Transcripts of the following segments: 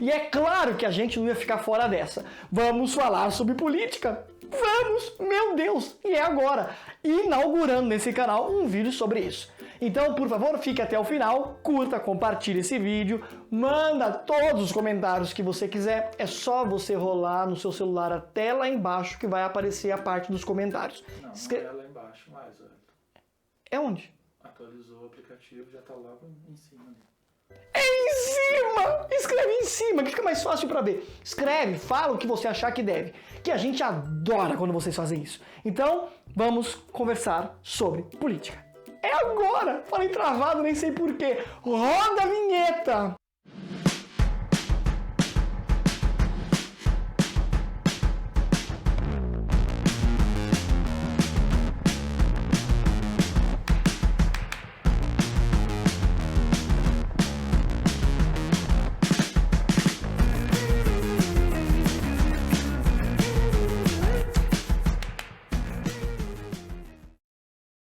E é claro que a gente não ia ficar fora dessa. Vamos falar sobre política? Vamos, meu Deus! E é agora, inaugurando nesse canal um vídeo sobre isso. Então, por favor, fique até o final, curta, compartilhe esse vídeo, manda todos os comentários que você quiser. É só você rolar no seu celular até lá embaixo que vai aparecer a parte dos comentários. Não, não é lá embaixo mais, velho. É onde? Atualizou o aplicativo, já tá lá em cima. É em cima! Escreve em cima, que fica mais fácil pra ver. Escreve, fala o que você achar que deve. Que a gente adora quando vocês fazem isso. Então, vamos conversar sobre política. É agora! Falei travado, nem sei porquê. Roda a vinheta!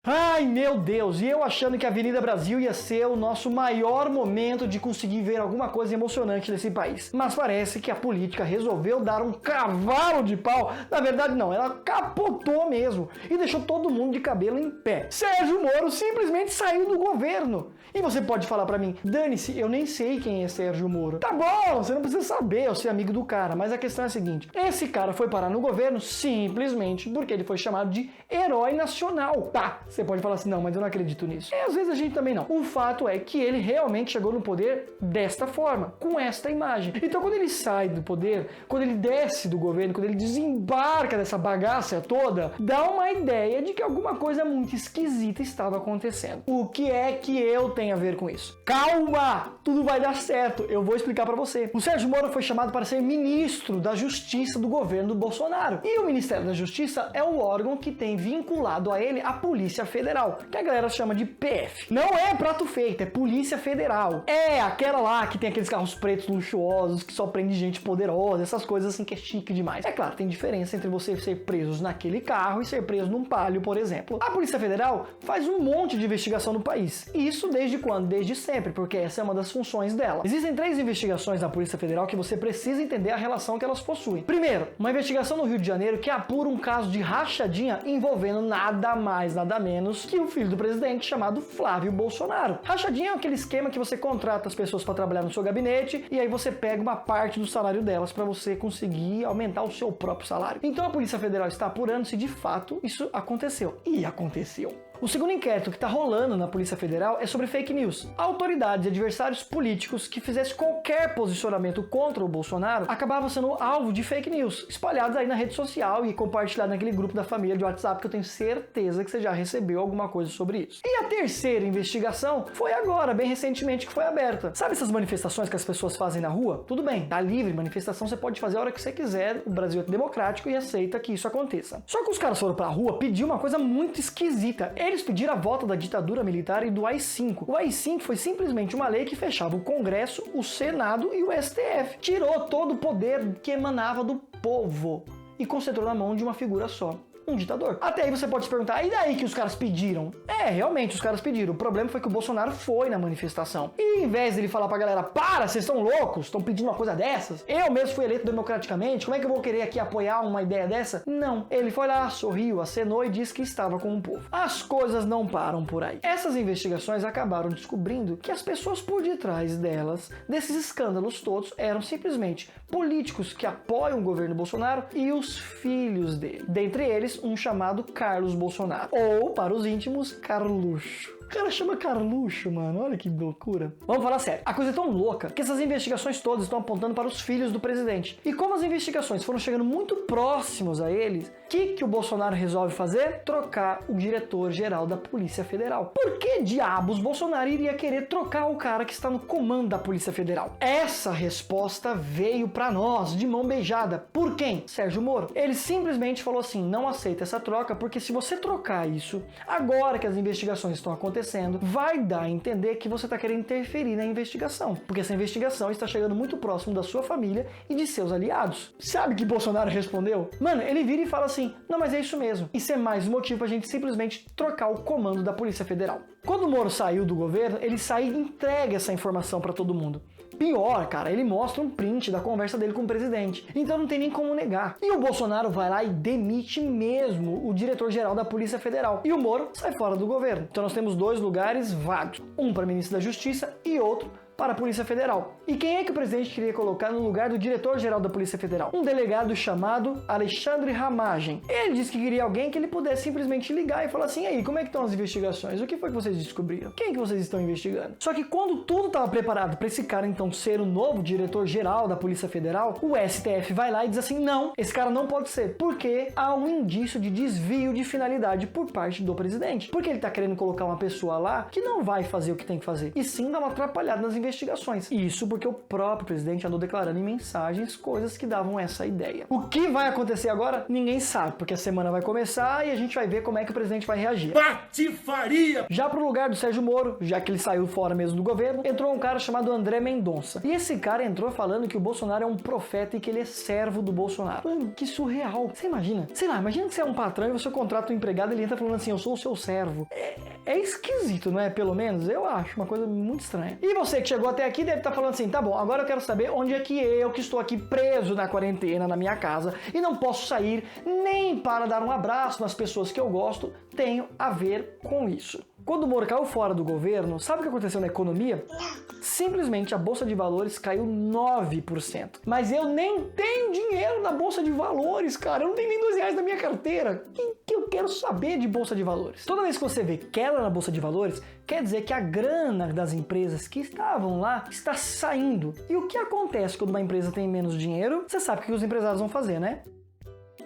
Ai, meu Deus, e eu achando que a Avenida Brasil ia ser o nosso maior momento de conseguir ver alguma coisa emocionante nesse país. Mas parece que a política resolveu dar um cavalo de pau. Na verdade não, ela capotou mesmo e deixou todo mundo de cabelo em pé. Sérgio Moro simplesmente saiu do governo. E você pode falar pra mim, dane-se, eu nem sei quem é Sérgio Moro. Tá bom, você não precisa saber, eu sou amigo do cara, mas a questão é a seguinte, esse cara foi parar no governo simplesmente porque ele foi chamado de herói nacional. Tá, você pode falar assim, não, mas eu não acredito nisso. Às vezes a gente também não. O fato é que ele realmente chegou no poder desta forma, com esta imagem. Então quando ele sai do poder, quando ele desce do governo, quando ele desembarca dessa bagaça toda, dá uma ideia de que alguma coisa muito esquisita estava acontecendo. O que é que eu tenho a ver com isso? Calma! Tudo vai dar certo, eu vou explicar pra você. O Sérgio Moro foi chamado para ser ministro da Justiça do governo do Bolsonaro. E o Ministério da Justiça é o órgão que tem vinculado a ele a Polícia Federal, que a galera chama de PF. Não é prato feito, é Polícia Federal. É aquela lá que tem aqueles carros pretos luxuosos, que só prende gente poderosa, essas coisas assim que é chique demais. É claro, tem diferença entre você ser preso naquele carro e ser preso num Palio, por exemplo. A Polícia Federal faz um monte de investigação no país. E isso desde quando? Desde sempre, porque essa é uma das funções dela. Existem 3 investigações na Polícia Federal que você precisa entender a relação que elas possuem. Primeiro, uma investigação no Rio de Janeiro que apura um caso de rachadinha envolvendo nada mais, nada menos que o filho do presidente chamado Flávio Bolsonaro. Rachadinha é aquele esquema que você contrata as pessoas para trabalhar no seu gabinete e aí você pega uma parte do salário delas para você conseguir aumentar o seu próprio salário. Então a Polícia Federal está apurando se de fato isso aconteceu. E aconteceu. O segundo inquérito que está rolando na Polícia Federal é sobre fake news. Autoridades e adversários políticos que fizessem qualquer posicionamento contra o Bolsonaro acabavam sendo alvo de fake news, espalhados aí na rede social e compartilhados naquele grupo da família de WhatsApp que eu tenho certeza que você já recebeu alguma coisa sobre isso. E a terceira investigação foi agora, bem recentemente, que foi aberta. Sabe essas manifestações que as pessoas fazem na rua? Tudo bem, tá livre, manifestação você pode fazer a hora que você quiser, o Brasil é democrático e aceita que isso aconteça. Só que os caras foram pra rua pedir uma coisa muito esquisita. Eles pediram a volta da ditadura militar e do AI-5. O AI-5 foi simplesmente uma lei que fechava o Congresso, o Senado e o STF. Tirou todo o poder que emanava do povo e concentrou na mão de uma figura só. Um ditador. Até aí você pode se perguntar, e daí que os caras pediram? É, realmente os caras pediram. O problema foi que o Bolsonaro foi na manifestação. E em vez dele falar pra galera, para, vocês estão loucos, estão pedindo uma coisa dessas? Eu mesmo fui eleito democraticamente, como é que eu vou querer aqui apoiar uma ideia dessa? Não. Ele foi lá, sorriu, acenou e disse que estava com o povo. As coisas não param por aí. Essas investigações acabaram descobrindo que as pessoas por detrás delas, desses escândalos todos, eram simplesmente políticos que apoiam o governo Bolsonaro e os filhos dele. Dentre eles, um chamado Carlos Bolsonaro. Ou, para os íntimos, Carluxo. O cara chama Carluxo, mano. Olha que loucura. Vamos falar sério. A coisa é tão louca que essas investigações todas estão apontando para os filhos do presidente. E como as investigações foram chegando muito próximos a eles, o que o Bolsonaro resolve fazer? Trocar o diretor-geral da Polícia Federal. Por que diabos Bolsonaro iria querer trocar o cara que está no comando da Polícia Federal? Essa resposta veio para nós de mão beijada. Por quem? Sérgio Moro. Ele simplesmente falou assim, não aceita essa troca, porque se você trocar isso, agora que as investigações estão acontecendo, vai dar a entender que você está querendo interferir na investigação, porque essa investigação está chegando muito próximo da sua família e de seus aliados. Sabe o que Bolsonaro respondeu? Mano, ele vira e fala assim, não, mas é isso mesmo. Isso é mais um motivo pra gente simplesmente trocar o comando da Polícia Federal. Quando o Moro saiu do governo, ele saiu e entrega essa informação para todo mundo. Pior, cara, ele mostra um print da conversa dele com o presidente. Então não tem nem como negar. E o Bolsonaro vai lá e demite mesmo o diretor-geral da Polícia Federal. E o Moro sai fora do governo. Então nós temos 2 lugares vagos. Um para ministro da Justiça e outro para a Polícia Federal. E quem é que o presidente queria colocar no lugar do diretor-geral da Polícia Federal? Um delegado chamado Alexandre Ramagem. Ele disse que queria alguém que ele pudesse simplesmente ligar e falar assim: aí, como é que estão as investigações? O que foi que vocês descobriram? Quem é que vocês estão investigando? Só que quando tudo estava preparado para esse cara então ser o novo diretor-geral da Polícia Federal, o STF vai lá e diz assim: não, esse cara não pode ser, porque há um indício de desvio de finalidade por parte do presidente. Porque ele está querendo colocar uma pessoa lá que não vai fazer o que tem que fazer, e sim dar uma atrapalhada nas investigações. Isso porque o próprio presidente andou declarando em mensagens coisas que davam essa ideia. O que vai acontecer agora? Ninguém sabe, porque a semana vai começar e a gente vai ver como é que o presidente vai reagir. Patifaria! Já pro lugar do Sérgio Moro, já que ele saiu fora mesmo do governo, entrou um cara chamado André Mendonça. E esse cara entrou falando que o Bolsonaro é um profeta e que ele é servo do Bolsonaro. Mano, que surreal. Você imagina? Sei lá, imagina que você é um patrão e você contrata um empregado e ele entra falando assim: eu sou o seu servo. É esquisito, não é? Pelo menos, eu acho uma coisa muito estranha. E você que chegou até aqui deve estar falando assim: tá bom, agora eu quero saber onde é que eu, que estou aqui preso na quarentena, na minha casa, e não posso sair nem para dar um abraço nas pessoas que eu gosto, tenho a ver com isso. Quando o Moro caiu fora do governo, sabe o que aconteceu na economia? Simplesmente a Bolsa de Valores caiu 9%. Mas eu nem tenho dinheiro na Bolsa de Valores, cara. Eu não tenho nem R$2 na minha carteira. O que eu quero saber de Bolsa de Valores? Toda vez que você vê queda na Bolsa de Valores, quer dizer que a grana das empresas que estavam lá está saindo. E o que acontece quando uma empresa tem menos dinheiro? Você sabe o que os empresários vão fazer, né?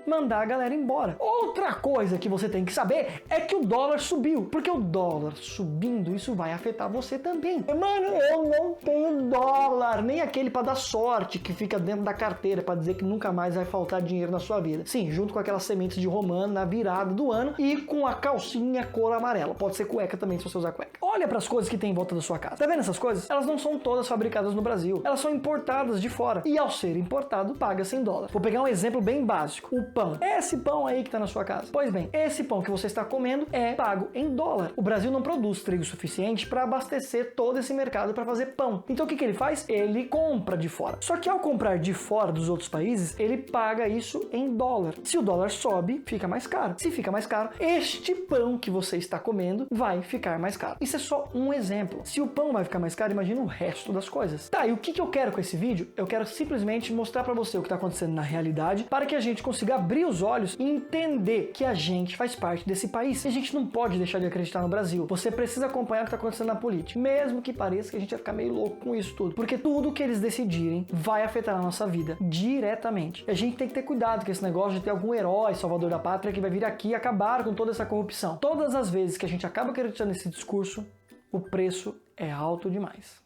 Mandar a galera embora. Outra coisa que você tem que saber é que o dólar subiu, porque o dólar subindo, isso vai afetar você também. Mano, eu não tenho dólar, nem aquele para dar sorte que fica dentro da carteira para dizer que nunca mais vai faltar dinheiro na sua vida. Sim, junto com aquelas sementes de romã na virada do ano e com a calcinha cor amarela. Pode ser cueca também se você usar cueca. Olha para as coisas que tem em volta da sua casa. Tá vendo essas coisas? Elas não são todas fabricadas no Brasil. Elas são importadas de fora. E ao ser importado, paga-se em dólar. Vou pegar um exemplo bem básico. O pão. Esse pão aí que está na sua casa. Pois bem, esse pão que você está comendo é pago em dólar. O Brasil não produz trigo suficiente para abastecer todo esse mercado para fazer pão. Então o que ele faz? Ele compra de fora. Só que ao comprar de fora dos outros países, ele paga isso em dólar. Se o dólar sobe, fica mais caro. Se fica mais caro, este pão que você está comendo vai ficar mais caro. Isso é só um exemplo. Se o pão vai ficar mais caro, imagina o resto das coisas. Tá, e o que eu quero com esse vídeo? Eu quero simplesmente mostrar para você o que está acontecendo na realidade para que a gente consiga abrir os olhos e entender que a gente faz parte desse país. E a gente não pode deixar de acreditar no Brasil. Você precisa acompanhar o que está acontecendo na política, mesmo que pareça que a gente vai ficar meio louco com isso tudo, porque tudo que eles decidirem vai afetar a nossa vida diretamente. E a gente tem que ter cuidado com esse negócio de ter algum herói salvador da pátria que vai vir aqui e acabar com toda essa corrupção. Todas as vezes que a gente acaba acreditando nesse discurso, o preço é alto demais.